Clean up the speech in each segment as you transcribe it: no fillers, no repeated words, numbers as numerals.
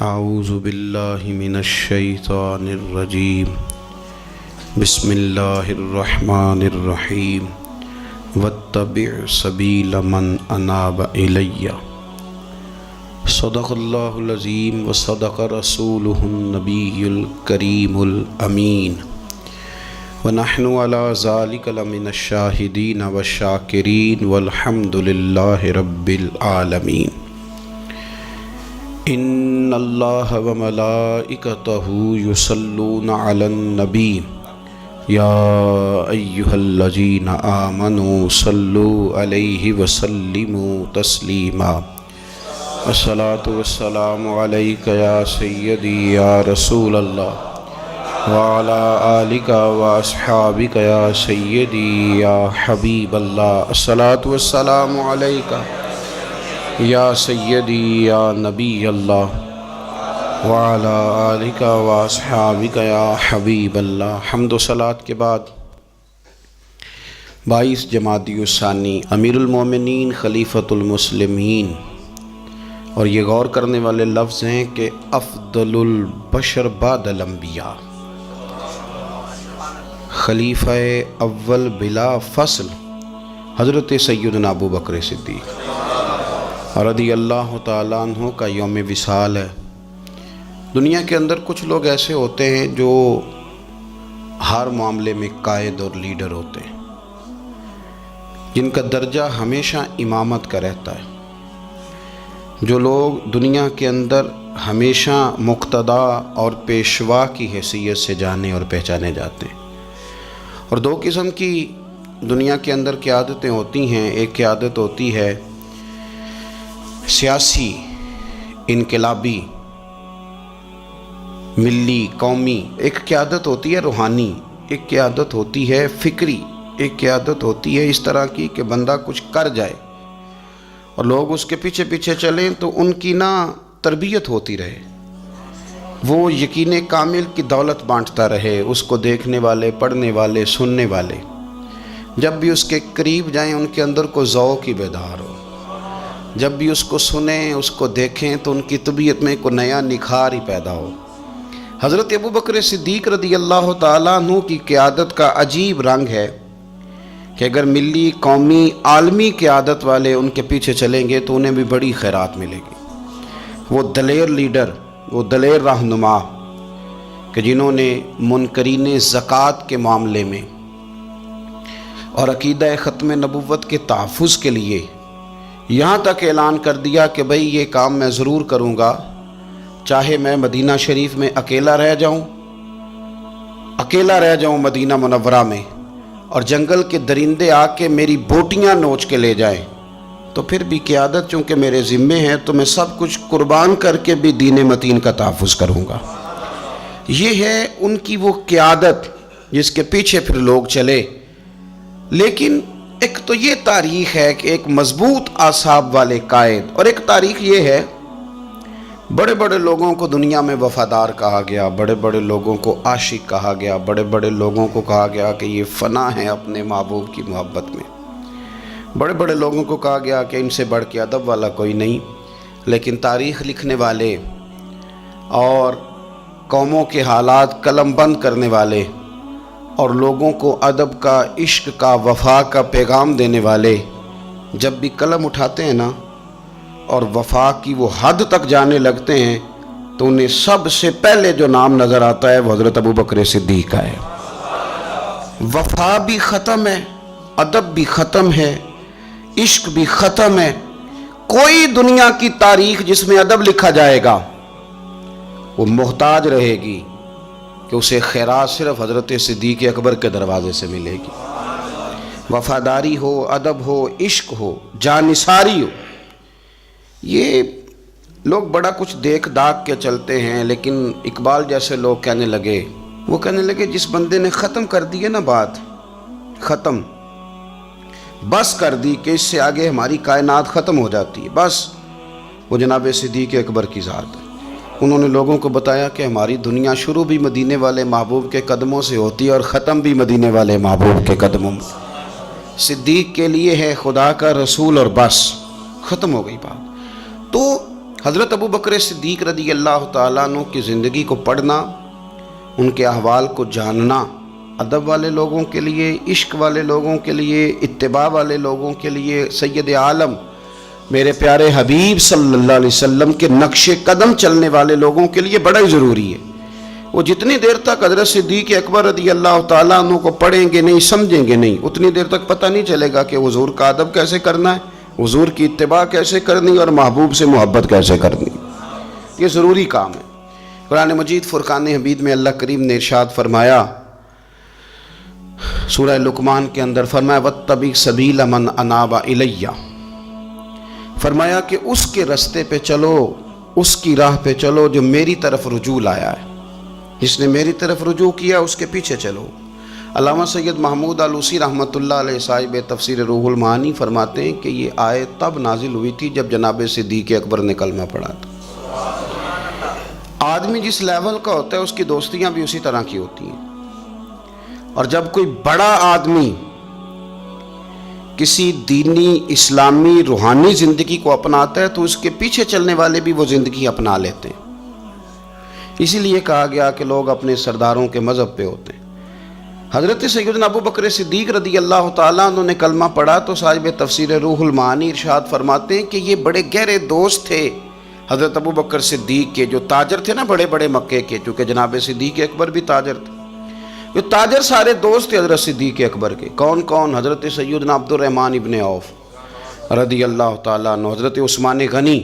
اعوذ باللہ من الشیطان الرجیم بسم اللہ الرحمن الرحیم واتبع سبیل من اناب الی صدق اللہ العظیم وصدق رسولہ النبی الکریم الامین ونحن علی ذلک لمن الشاہدین والشاکرین والحمد للہ رب العالمین۔ ان اللہ وملائکتہ یصلون علی النبی یا ایہا الذین آمنوا صلوا علیہ وسلموا تسلیما۔ الصلاۃ والسلام علیک یا سیدی یا رسول اللہ وعلی آلک واصحابک یا سیدی یا حبیب اللہ۔ الصلاۃ والسلام علیک یا سیدی یا نبی اللہ وعلی آلک واصحابک یا حبیب اللہ۔ حمد و صلاۃ کے بعد 22 جمادی الثانی امیر المومنین خلیفۃ المسلمین، اور یہ غور کرنے والے لفظ ہیں کہ افضل البشر بعد الانبیاء، خلیفہ اول بلا فصل حضرت سیدنا ابو بکر صدیق رضی اللہ تعالیٰ عنہ کا یوم وصال ہے۔ دنیا کے اندر کچھ لوگ ایسے ہوتے ہیں جو ہر معاملے میں قائد اور لیڈر ہوتے ہیں، جن کا درجہ ہمیشہ امامت کا رہتا ہے، جو لوگ دنیا کے اندر ہمیشہ مقتدا اور پیشوا کی حیثیت سے جانے اور پہچانے جاتے ہیں۔ اور دو قسم کی دنیا کے اندر قیادتیں ہوتی ہیں۔ ایک قیادت ہوتی ہے سیاسی، انقلابی، ملی، قومی، ایک قیادت ہوتی ہے روحانی، ایک قیادت ہوتی ہے فکری، ایک قیادت ہوتی ہے اس طرح کی کہ بندہ کچھ کر جائے اور لوگ اس کے پیچھے پیچھے چلیں تو ان کی تربیت ہوتی رہے، وہ یقین کامل کی دولت بانٹتا رہے، اس کو دیکھنے والے، پڑھنے والے، سننے والے جب بھی اس کے قریب جائیں ان کے اندر کو ذوق کی بیدار ہو، جب بھی اس کو سنیں، اس کو دیکھیں تو ان کی طبیعت میں کوئی نیا نکھار ہی پیدا ہو۔ حضرت ابو بکر صدیق رضی اللہ تعالیٰ عنہ کی قیادت کا عجیب رنگ ہے کہ اگر ملی، قومی، عالمی قیادت والے ان کے پیچھے چلیں گے تو انہیں بھی بڑی خیرات ملے گی۔ وہ دلیر لیڈر، وہ دلیر رہنما کہ جنہوں نے منکرین زکوٰۃ کے معاملے میں اور عقیدہ ختم نبوت کے تحفظ کے لیے یہاں تک اعلان کر دیا کہ بھئی یہ کام میں ضرور کروں گا، چاہے میں مدینہ شریف میں اکیلا رہ جاؤں مدینہ منورہ میں، اور جنگل کے درندے آ کے میری بوٹیاں نوچ کے لے جائیں، تو پھر بھی قیادت چونکہ میرے ذمے ہے تو میں سب کچھ قربان کر کے بھی دین متین کا تحفظ کروں گا۔ یہ ہے ان کی وہ قیادت جس کے پیچھے پھر لوگ چلے۔ لیکن ایک تو یہ تاریخ ہے کہ ایک مضبوط اعصاب والے قائد، اور ایک تاریخ یہ ہے بڑے بڑے لوگوں کو دنیا میں وفادار کہا گیا، بڑے بڑے لوگوں کو عاشق کہا گیا، بڑے بڑے لوگوں کو کہا گیا کہ یہ فنا ہے اپنے محبوب کی محبت میں، بڑے بڑے لوگوں کو کہا گیا کہ ان سے بڑھ کے ادب والا کوئی نہیں۔ لیکن تاریخ لکھنے والے اور قوموں کے حالات قلم بند کرنے والے اور لوگوں کو ادب کا، عشق کا، وفا کا پیغام دینے والے جب بھی قلم اٹھاتے ہیں اور وفا کی وہ حد تک جانے لگتے ہیں تو انہیں سب سے پہلے جو نام نظر آتا ہے وہ حضرت ابو بکر صدیق کا ہے۔ وفا بھی ختم ہے، ادب بھی ختم ہے، عشق بھی ختم ہے۔ کوئی دنیا کی تاریخ جس میں ادب لکھا جائے گا وہ محتاج رہے گی کہ اسے خیرات صرف حضرت صدیق اکبر کے دروازے سے ملے گی۔ وفاداری ہو، ادب ہو، عشق ہو، جانثاری ہو۔ یہ لوگ بڑا کچھ دیکھ داکھ کے چلتے ہیں، لیکن اقبال جیسے لوگ کہنے لگے جس بندے نے ختم کر دی ہے بات، ختم بس کر دی کہ اس سے آگے ہماری کائنات ختم ہو جاتی ہے، بس وہ جناب صدیق اکبر کی ذات ہے۔ انہوں نے لوگوں کو بتایا کہ ہماری دنیا شروع بھی مدینے والے محبوب کے قدموں سے ہوتی ہے اور ختم بھی مدینے والے محبوب کے قدموں میں۔ صدیق کے لیے ہے خدا کا رسول اور بس، ختم ہو گئی بات۔ تو حضرت ابو بکر صدیق رضی اللہ تعالیٰ عنہ کی زندگی کو پڑھنا، ان کے احوال کو جاننا ادب والے لوگوں کے لیے، عشق والے لوگوں کے لیے، اتباع والے لوگوں کے لیے، سید عالم میرے پیارے حبیب صلی اللہ علیہ وسلم کے نقش قدم چلنے والے لوگوں کے لیے بڑا ہی ضروری ہے۔ وہ جتنی دیر تک حضرت صدیق اکبر رضی اللہ تعالیٰ عنہ کو پڑھیں گے نہیں، سمجھیں گے نہیں، اتنی دیر تک پتہ نہیں چلے گا کہ حضور کا ادب کیسے کرنا ہے، حضور کی اتباع کیسے کرنی اور محبوب سے محبت کیسے کرنی۔ یہ ضروری کام ہے۔ قرآن مجید فرقان حمید میں اللہ کریم نے ارشاد فرمایا، سورہ لقمان کے اندر فرمایا وَاتَّبِعْ سَبِيلَ مَنْ أَنَابَ إِلَيَّ، فرمایا کہ اس کے رستے پہ چلو، اس کی راہ پہ چلو جو میری طرف رجوع لایا ہے، جس نے میری طرف رجوع کیا اس کے پیچھے چلو۔ علامہ سید محمود آلوسی رحمۃ اللہ علیہ صاحب تفسیر روح المعانی فرماتے ہیں کہ یہ آیت تب نازل ہوئی تھی جب جناب صدیق اکبر نے کلمہ پڑھا تھا۔ آدمی جس لیول کا ہوتا ہے اس کی دوستیاں بھی اسی طرح کی ہوتی ہیں، اور جب کوئی بڑا آدمی کسی دینی، اسلامی، روحانی زندگی کو اپناتا ہے تو اس کے پیچھے چلنے والے بھی وہ زندگی اپنا لیتے ہیں۔ اسی لیے کہا گیا کہ لوگ اپنے سرداروں کے مذہب پہ ہوتے ہیں۔ حضرت سیدنا ابو بکر صدیق رضی اللہ تعالیٰ عنہ نے کلمہ پڑھا تو صاحب تفسیر روح المعانی ارشاد فرماتے ہیں کہ یہ بڑے گہرے دوست تھے حضرت ابو بکر صدیق کے، جو تاجر تھے نا بڑے بڑے مکے کے، چونکہ جناب صدیق اکبر بھی تاجر تھے، جو تاجر سارے دوست تھے حضرت صدیق اکبر کے۔ کون کون؟ حضرت سیدنا عبد الرحمن ابن عوف رضی اللہ تعالیٰ عنہ، حضرت عثمان غنی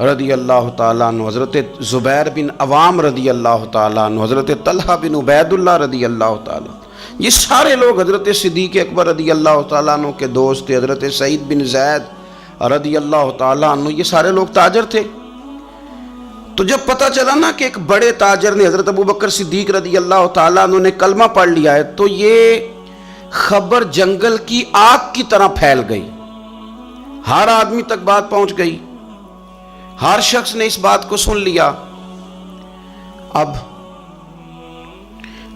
رضی اللہ تعالیٰ عنہ، حضرت زبیر بن عوام رضی اللہ تعالیٰ عنہ، حضرت طلحہ بن عبید اللہ رضی اللہ تعالیٰ عنہ۔ یہ سارے لوگ حضرت صدیق اکبر رضی اللہ تعالیٰ عنہ کے دوست تھے۔ حضرت سعید بن زید رضی اللہ تعالیٰ عنہ، یہ سارے لوگ تاجر تھے۔ تو جب پتہ چلا نا کہ ایک بڑے تاجر نے، حضرت ابو بکر صدیق رضی اللہ تعالیٰ عنہ نے کلمہ پڑھ لیا ہے، تو یہ خبر جنگل کی آگ کی طرح پھیل گئی، ہر آدمی تک بات پہنچ گئی، ہر شخص نے اس بات کو سن لیا۔ اب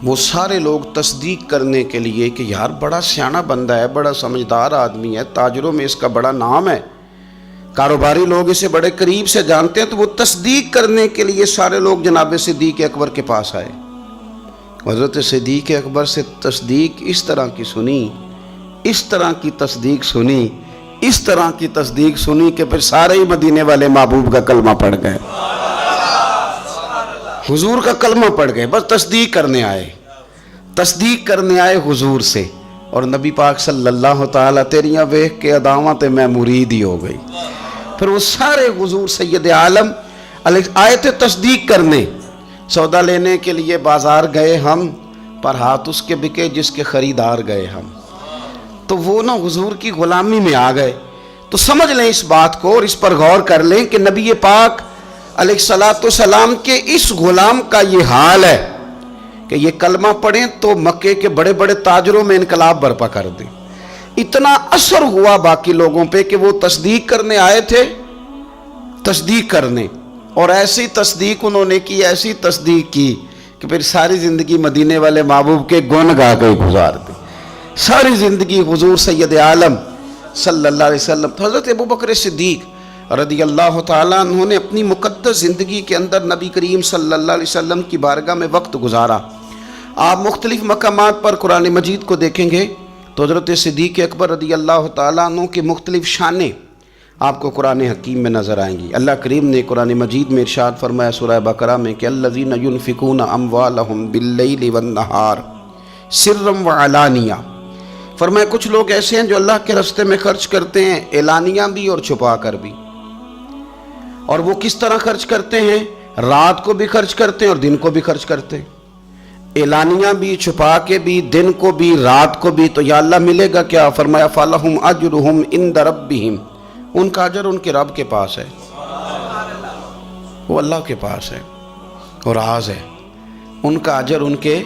وہ سارے لوگ تصدیق کرنے کے لیے کہ یار بڑا سیاںا بندہ ہے، بڑا سمجھدار آدمی ہے، تاجروں میں اس کا بڑا نام ہے، کاروباری لوگ اسے بڑے قریب سے جانتے ہیں، تو وہ تصدیق کرنے کے لیے سارے لوگ جناب صدیق اکبر کے پاس آئے۔ حضرت صدیق اکبر سے تصدیق اس طرح کی سنی، اس طرح کی تصدیق سنی، اس طرح کی تصدیق سنی کہ پھر سارے ہی مدینے والے محبوب کا کلمہ پڑھ گئے، حضور کا کلمہ پڑھ گئے، بس تصدیق کرنے آئے حضور سے۔ اور نبی پاک صلی اللہ تعالیٰ تیریاں ویکھ کے اداواں تے میں مرید ہی ہو گئی۔ پھر وہ سارے حضور سید عالم آئے تھے تصدیق کرنے۔ سودا لینے کے لیے بازار گئے ہم، پر ہاتھ اس کے بکے جس کے خریدار گئے ہم۔ تو وہ نا حضور کی غلامی میں آ گئے۔ تو سمجھ لیں اس بات کو اور اس پر غور کر لیں کہ نبی پاک علیہ الصلاۃ والسلام کے اس غلام کا یہ حال ہے کہ یہ کلمہ پڑھیں تو مکے کے بڑے بڑے تاجروں میں انقلاب برپا کر دیں۔ اتنا اثر ہوا باقی لوگوں پہ کہ وہ تصدیق کرنے آئے تھے، تصدیق کرنے، اور ایسی تصدیق انہوں نے کی، ایسی تصدیق کی کہ پھر ساری زندگی مدینے والے محبوب کے گن گا کے گزار دی، ساری زندگی حضور سید عالم صلی اللہ علیہ وسلم۔ تو حضرت ابو بکر صدیق رضی اللہ تعالیٰ عنہ نے اپنی مقدس زندگی کے اندر نبی کریم صلی اللہ علیہ وسلم کی بارگاہ میں وقت گزارا۔ آپ مختلف مقامات پر قرآن مجید کو دیکھیں گے تو حضرت صدیق اکبر رضی اللہ تعالیٰ عنہ کی مختلف شانیں آپ کو قرآن حکیم میں نظر آئیں گی۔ اللہ کریم نے قرآن مجید میں ارشاد فرمایا سورہ بقرہ میں کہ الذین ينفقون اموالهم باللیل والنہار سرا وعلانیہ، فرمایا کچھ لوگ ایسے ہیں جو اللہ کے راستے میں خرچ کرتے ہیں، اعلانیہ بھی اور چھپا کر بھی۔ اور وہ کس طرح خرچ کرتے ہیں؟ رات کو بھی خرچ کرتے ہیں اور دن کو بھی خرچ کرتے ہیں، اعلانیہ بھی، چھپا کے بھی، دن کو بھی، رات کو بھی۔ تو یا اللہ ملے گا کیا؟ فرمایا فَلَهُمْ أَجْرُهُمْ عِنْدَ رَبِّهِمْ، ان کا اجر ان کے رب کے پاس ہے، وہ اللہ کے پاس ہے اور راز ہے، ان کا اجر ان کے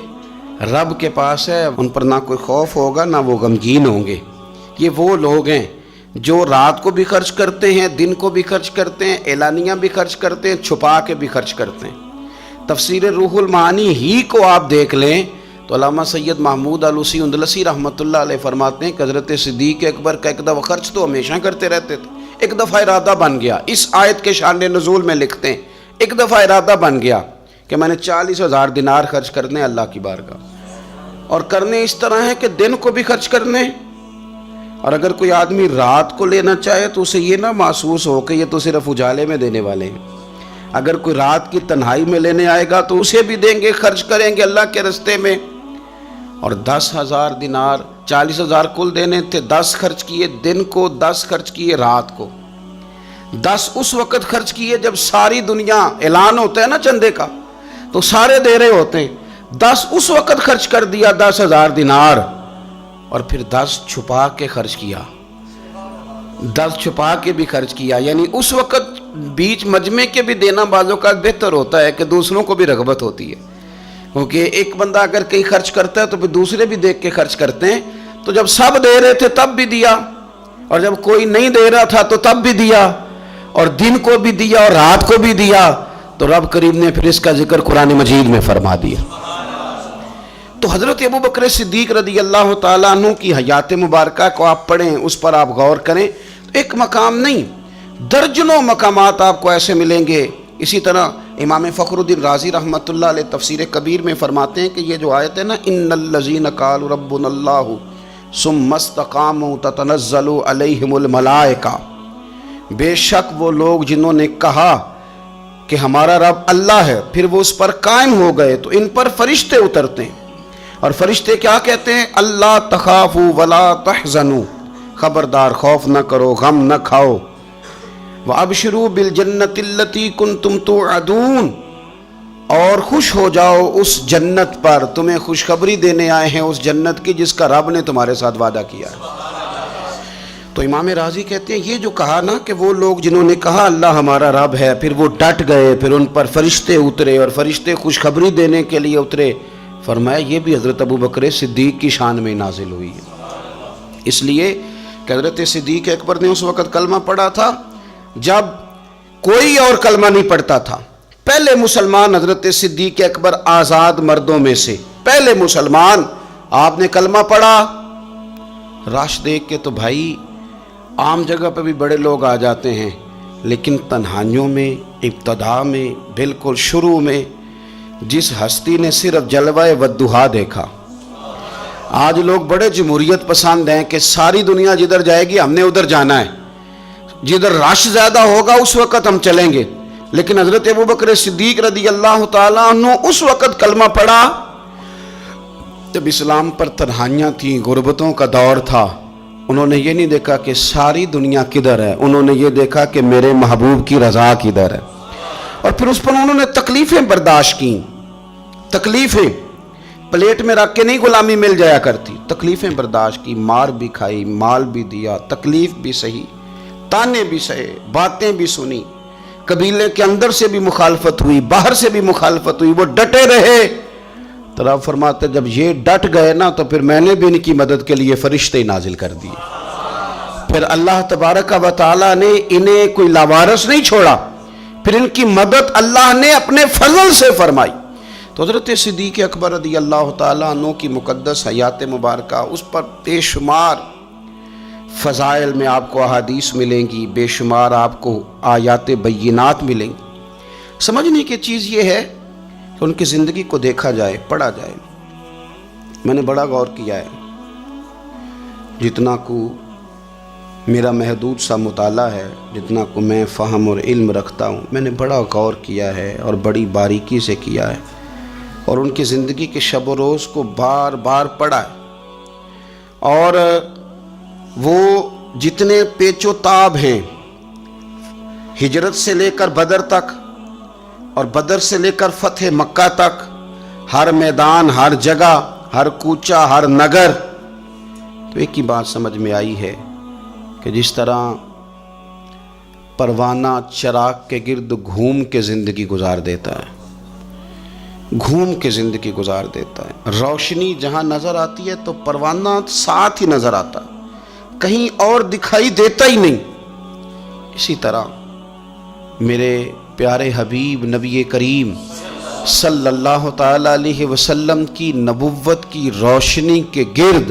رب کے پاس ہے، ان پر نہ کوئی خوف ہوگا نہ وہ غمگین ہوں گے۔ یہ وہ لوگ ہیں جو رات کو بھی خرچ کرتے ہیں، دن کو بھی خرچ کرتے ہیں، اعلانیہ بھی خرچ کرتے ہیں، چھپا کے بھی خرچ کرتے ہیں۔ تفسیر روح المعانی ہی کو آپ دیکھ لیں تو علامہ سید محمود آلوسی اندلسی رحمۃ اللہ علیہ فرماتے ہیں کہ حضرت صدیق اکبر کا ایک دفعہ خرچ تو ہمیشہ کرتے رہتے تھے، ایک دفعہ ارادہ بن گیا، اس آیت کے شان نزول میں لکھتے ہیں ایک دفعہ ارادہ بن گیا کہ میں نے 40,000 دینار خرچ کرنے اللہ کی بارگاہ، اور کرنے اس طرح ہے کہ دن کو بھی خرچ کرنے، اور اگر کوئی آدمی رات کو لینا چاہے تو اسے یہ نہ محسوس ہو کہ یہ تو صرف اجالے میں دینے والے ہیں، اگر کوئی رات کی تنہائی میں لینے آئے گا تو اسے بھی دیں گے، خرچ کریں گے اللہ کے راستے میں۔ اور 10,000 دینار، 40,000 کل دینے تھے، 10 خرچ کیے دن کو، 10 خرچ کیے رات کو، 10 اس وقت خرچ کیے جب ساری دنیا اعلان ہوتا ہے نا چندے کا تو سارے دے رہے ہوتے ہیں، 10 اس وقت خرچ کر دیا 10,000 دینار، اور پھر 10 چھپا کے خرچ کیا، 10 چھپا کے بھی خرچ کیا، یعنی اس وقت بیچ مجمع کے بھی دینا بعضوں کا بہتر ہوتا ہے کہ دوسروں کو بھی رغبت ہوتی ہے، کیونکہ ایک بندہ اگر کہیں خرچ کرتا ہے تو پھر دوسرے بھی دیکھ کے خرچ کرتے ہیں، تو جب سب دے رہے تھے تب بھی دیا، اور جب کوئی نہیں دے رہا تھا تو تب بھی دیا، اور دن کو بھی دیا اور رات کو بھی دیا، تو رب کریم نے پھر اس کا ذکر قرآن مجید میں فرما دیا۔ تو حضرت ابوبکر صدیق رضی اللہ تعالیٰ عنہ کی حیات مبارکہ کو آپ پڑھیں، اس پر آپ غور کریں، ایک مقام نہیں درجنوں مقامات آپ کو ایسے ملیں گے۔ اسی طرح امام فخر الدین رازی رحمۃ اللہ علیہ تفسیر کبیر میں فرماتے ہیں کہ یہ جو آیت ہے نا، ان الذین قالوا ربنا اللہ ثم استقاموا تتنزل علیہم الملائکہ، بے شک وہ لوگ جنہوں نے کہا کہ ہمارا رب اللہ ہے پھر وہ اس پر قائم ہو گئے تو ان پر فرشتے اترتے ہیں، اور فرشتے کیا کہتے ہیں؟ اللہ تخافوا ولا تحزنوا، خبردار خوف نہ کرو، غم نہ کھاؤ، وَأَبْشِرُوا بِالْجَنَّةِ الَّتِي كُنْتُمْ تُوعَدُونَ، اور خوش ہو جاؤ اس جنت پر، تمہیں خوشخبری دینے آئے ہیں اس جنت کی جس کا رب نے تمہارے ساتھ وعدہ کیا ہے۔ تو امام راضی کہتے ہیں یہ جو کہا نا کہ وہ لوگ جنہوں نے کہا اللہ ہمارا رب ہے پھر وہ ڈٹ گئے، پھر ان پر فرشتے اترے اور فرشتے خوشخبری دینے کے لیے اترے، فرمایا یہ بھی حضرت ابوبکر صدیق کی شان میں نازل ہوئی ہے، اس لیے کہ حضرت صدیق اکبر نے اس وقت کلمہ پڑھا تھا جب کوئی اور کلمہ نہیں پڑھتا تھا، پہلے مسلمان حضرت صدیق اکبر آزاد مردوں میں سے پہلے مسلمان، آپ نے کلمہ پڑھا، رش دیکھ کے تو بھائی عام جگہ پہ بھی بڑے لوگ آ جاتے ہیں، لیکن تنہائیوں میں ابتدا میں بالکل شروع میں جس ہستی نے صرف جلوہ والضحیٰ دیکھا، آج لوگ بڑے جمہوریت پسند ہیں کہ ساری دنیا جدھر جائے گی ہم نے ادھر جانا ہے، جدھر رش زیادہ ہوگا اس وقت ہم چلیں گے، لیکن حضرت ابوبکر صدیق رضی اللہ تعالیٰ عنہ اس وقت کلمہ پڑھا جب اسلام پر تنہائیاں تھیں، غربتوں کا دور تھا، انہوں نے یہ نہیں دیکھا کہ ساری دنیا کدھر ہے، انہوں نے یہ دیکھا کہ میرے محبوب کی رضا کدھر ہے، اور پھر اس پر انہوں نے تکلیفیں برداشت کیں، تکلیفیں پلیٹ میں رکھ کے نہیں غلامی مل جایا کرتی، تکلیفیں برداشت کی، مار بھی کھائی، مال بھی دیا، تکلیف بھی سہی، تانے بھی سہے، باتیں بھی سنی، قبیلے کے اندر سے بھی مخالفت ہوئی، باہر سے بھی مخالفت ہوئی، وہ ڈٹے رہے، تو رب فرماتے جب یہ ڈٹ گئے نا تو پھر میں نے بھی ان کی مدد کے لیے فرشتے نازل کر دیے، پھر اللہ تبارک و تعالیٰ نے انہیں کوئی لاوارث نہیں چھوڑا، پھر ان کی مدد اللہ نے اپنے فضل سے فرمائی۔ تو حضرت صدیق اکبر رضی اللہ تعالیٰ عنہ کی مقدس حیات مبارکہ، اس پر بے شمار فضائل میں آپ کو احادیث ملیں گی، بے شمار آپ کو آیات بینات ملیں گی۔ سمجھنے کی چیز یہ ہے کہ ان کی زندگی کو دیکھا جائے، پڑھا جائے۔ میں نے بڑا غور کیا ہے، جتنا کو میرا محدود سا مطالعہ ہے، جتنا کو میں فہم اور علم رکھتا ہوں، میں نے بڑا غور کیا ہے اور بڑی باریکی سے کیا ہے، اور ان کی زندگی کے شب و روز کو بار بار پڑھا ہے، اور وہ جتنے پیچ و تاب ہیں ہجرت سے لے کر بدر تک اور بدر سے لے کر فتح مکہ تک، ہر میدان، ہر جگہ، ہر کوچہ، ہر نگر، تو ایک ہی بات سمجھ میں آئی ہے کہ جس طرح پروانہ چراغ کے گرد گھوم کے زندگی گزار دیتا ہے، گھوم کے زندگی گزار دیتا ہے، روشنی جہاں نظر آتی ہے تو پروانہ ساتھ ہی نظر آتا ہے، کہیں اور دکھائی دیتا ہی نہیں۔ اسی طرح میرے پیارے حبیب نبی کریم صلی اللہ تعالیٰ علیہ وسلم کی نبوت کی روشنی کے گرد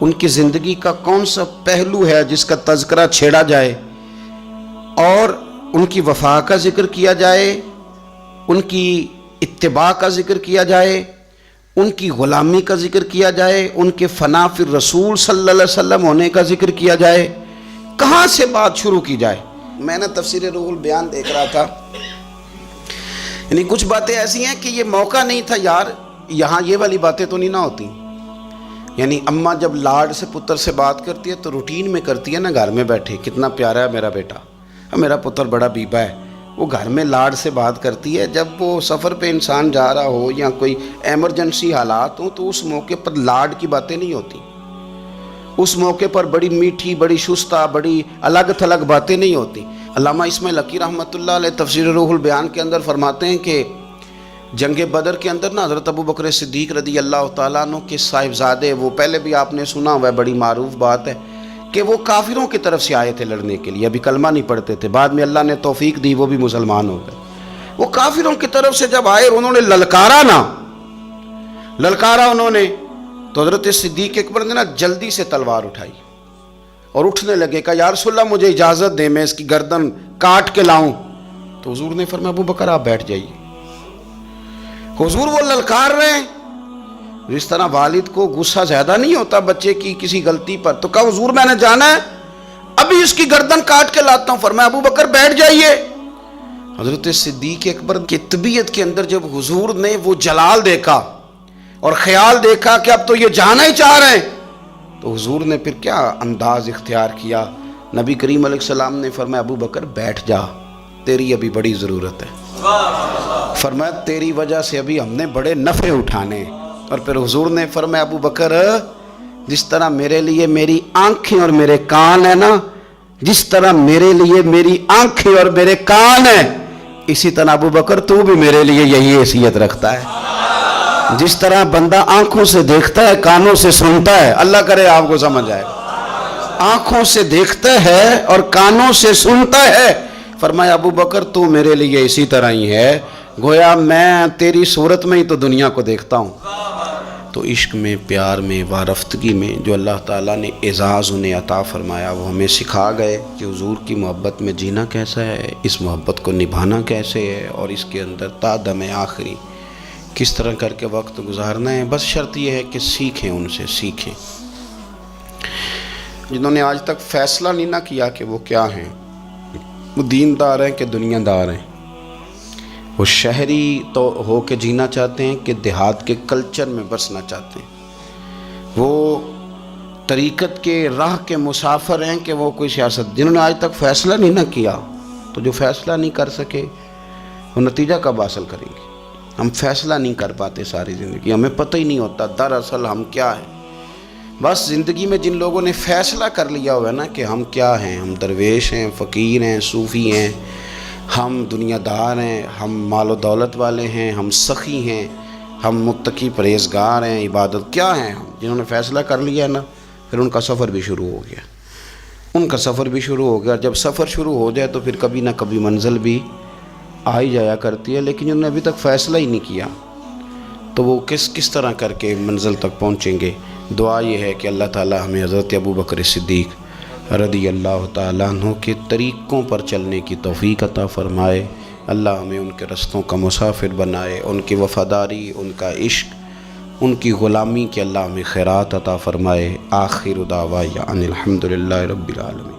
ان کی زندگی کا کون سا پہلو ہے جس کا تذکرہ چھیڑا جائے اور ان کی وفا کا ذکر کیا جائے، ان کی اتباع کا ذکر کیا جائے، ان کی غلامی کا ذکر کیا جائے، ان کے فنا فی الرسول صلی اللہ علیہ وسلم ہونے کا ذکر کیا جائے، کہاں سے بات شروع کی جائے؟ میں نے تفسیر روح البیان دیکھ رہا تھا، یعنی کچھ باتیں ایسی ہیں کہ یہ موقع نہیں تھا یار، یہاں یہ والی باتیں تو نہیں نہ ہوتی. یعنی اماں جب لاڈ سے پتر سے بات کرتی ہے تو روٹین میں کرتی ہے نا، گھر میں بیٹھے کتنا پیارا ہے میرا بیٹا، میرا پتر بڑا بیبا ہے، وہ گھر میں لاڈ سے بات کرتی ہے. جب وہ سفر پہ انسان جا رہا ہو یا کوئی ایمرجنسی حالات ہوں تو اس موقع پر لاڈ کی باتیں نہیں ہوتی، اس موقع پر بڑی میٹھی، بڑی شستہ، بڑی الگ تھلگ باتیں نہیں ہوتی. علامہ اسماعیل حقی رحمۃ اللہ علیہ تفسیر روح البیان کے اندر فرماتے ہیں کہ جنگ بدر کے اندر نا حضرت ابو بکر صدیق رضی اللہ تعالیٰ عنہ کے صاحبزادے، وہ پہلے بھی آپ نے سنا ہوا ہے، بڑی معروف بات ہے کہ وہ کافروں کی طرف سے آئے تھے لڑنے کے لیے، ابھی کلمہ نہیں پڑھتے تھے، بعد میں اللہ نے توفیق دی وہ بھی مسلمان ہو گئے. وہ کافروں کی طرف سے جب آئے انہوں نے للکارا انہوں نے، تو حضرت صدیق اکبر نے نا جلدی سے تلوار اٹھائی اور اٹھنے لگے، کہا یا رسول اللہ مجھے اجازت دیں میں اس کی گردن کاٹ کے لاؤں. تو حضور نے فرمایا ابو بکر آپ بیٹھ جائیے. حضور وہ للکار رہے ہیں، جس طرح والد کو غصہ زیادہ نہیں ہوتا بچے کی کسی غلطی پر، تو کہا حضور میں نے جانا ہے، ابھی اس کی گردن کاٹ کے لاتا ہوں. فرمایا ابو بکر بیٹھ جائیے. حضرت صدیق اکبر کی طبیعت کے اندر جب حضور نے وہ جلال دیکھا اور خیال دیکھا کہ اب تو یہ جانا ہی چاہ رہے ہیں، تو حضور نے پھر کیا انداز اختیار کیا. نبی کریم علیہ السلام نے فرمایا ابو بکر بیٹھ جا، تیری ابھی بڑی ضرورت ہے. فرمایا تیری وجہ سے ابھی ہم نے بڑے نفع اٹھانے. اور پھر حضور نے فرمایا ابو بکر جس طرح میرے لیے میری آنکھیں اور میرے کان ہیں نا، جس طرح میرے لیے میری آنکھیں اور میرے کان ہیں، اسی طرح ابو بکر تو بھی میرے لیے یہی حیثیت رکھتا ہے. جس طرح بندہ آنکھوں سے دیکھتا ہے کانوں سے سنتا ہے، اللہ کرے آپ کو سمجھ آئے، آنکھوں سے دیکھتا ہے اور کانوں سے سنتا ہے. فرمایا ابو بکر تو میرے لیے اسی طرح ہی ہے، گویا میں تیری صورت میں ہی تو دنیا کو دیکھتا ہوں. تو عشق میں، پیار میں، وارفتگی میں جو اللہ تعالیٰ نے اعزاز انہیں عطا فرمایا وہ ہمیں سکھا گئے کہ حضور کی محبت میں جینا کیسا ہے، اس محبت کو نبھانا کیسے ہے، اور اس کے اندر تا دم آخری کس طرح کر کے وقت گزارنا ہے. بس شرط یہ ہے کہ سیکھیں، ان سے سیکھیں. جنہوں نے آج تک فیصلہ نہیں نہ کیا کہ وہ کیا ہیں، وہ دیندار ہیں کہ دنیا دار ہیں، وہ شہری تو ہو کے جینا چاہتے ہیں کہ دیہات کے کلچر میں بسنا چاہتے ہیں، وہ طریقت کے راہ کے مسافر ہیں کہ وہ کوئی سیاست. جنہوں نے آج تک فیصلہ نہیں نہ کیا تو جو فیصلہ نہیں کر سکے وہ نتیجہ کب حاصل کریں گے؟ ہم فیصلہ نہیں کر پاتے ساری زندگی، ہمیں پتہ ہی نہیں ہوتا دراصل ہم کیا ہیں. بس زندگی میں جن لوگوں نے فیصلہ کر لیا ہوا ہے نا کہ ہم کیا ہیں، ہم درویش ہیں، فقیر ہیں، صوفی ہیں، ہم دنیا دار ہیں، ہم مال و دولت والے ہیں، ہم سخی ہیں، ہم متقی پرہیزگار ہیں، عبادت کیا ہیں ہم، جنہوں نے فیصلہ کر لیا ہے نا پھر ان کا سفر بھی شروع ہو گیا، ان کا سفر بھی شروع ہو گیا. جب سفر شروع ہو جائے تو پھر کبھی نہ کبھی منزل بھی آ ہی جایا کرتی ہے. لیکن جنہوں نے ابھی تک فیصلہ ہی نہیں کیا تو وہ کس طرح کر کے منزل تک پہنچیں گے. دعا یہ ہے کہ اللہ تعالی ہمیں حضرت ابو بکر صدیق رضی اللہ تعالیٰ عنہ کے طریقوں پر چلنے کی توفیق عطا فرمائے. اللہ ہمیں ان کے رستوں کا مسافر بنائے، ان کی وفاداری، ان کا عشق، ان کی غلامی کے اللہ ہمیں خیرات عطا فرمائے. آخر دعوانا ان الحمدللہ رب العالمین.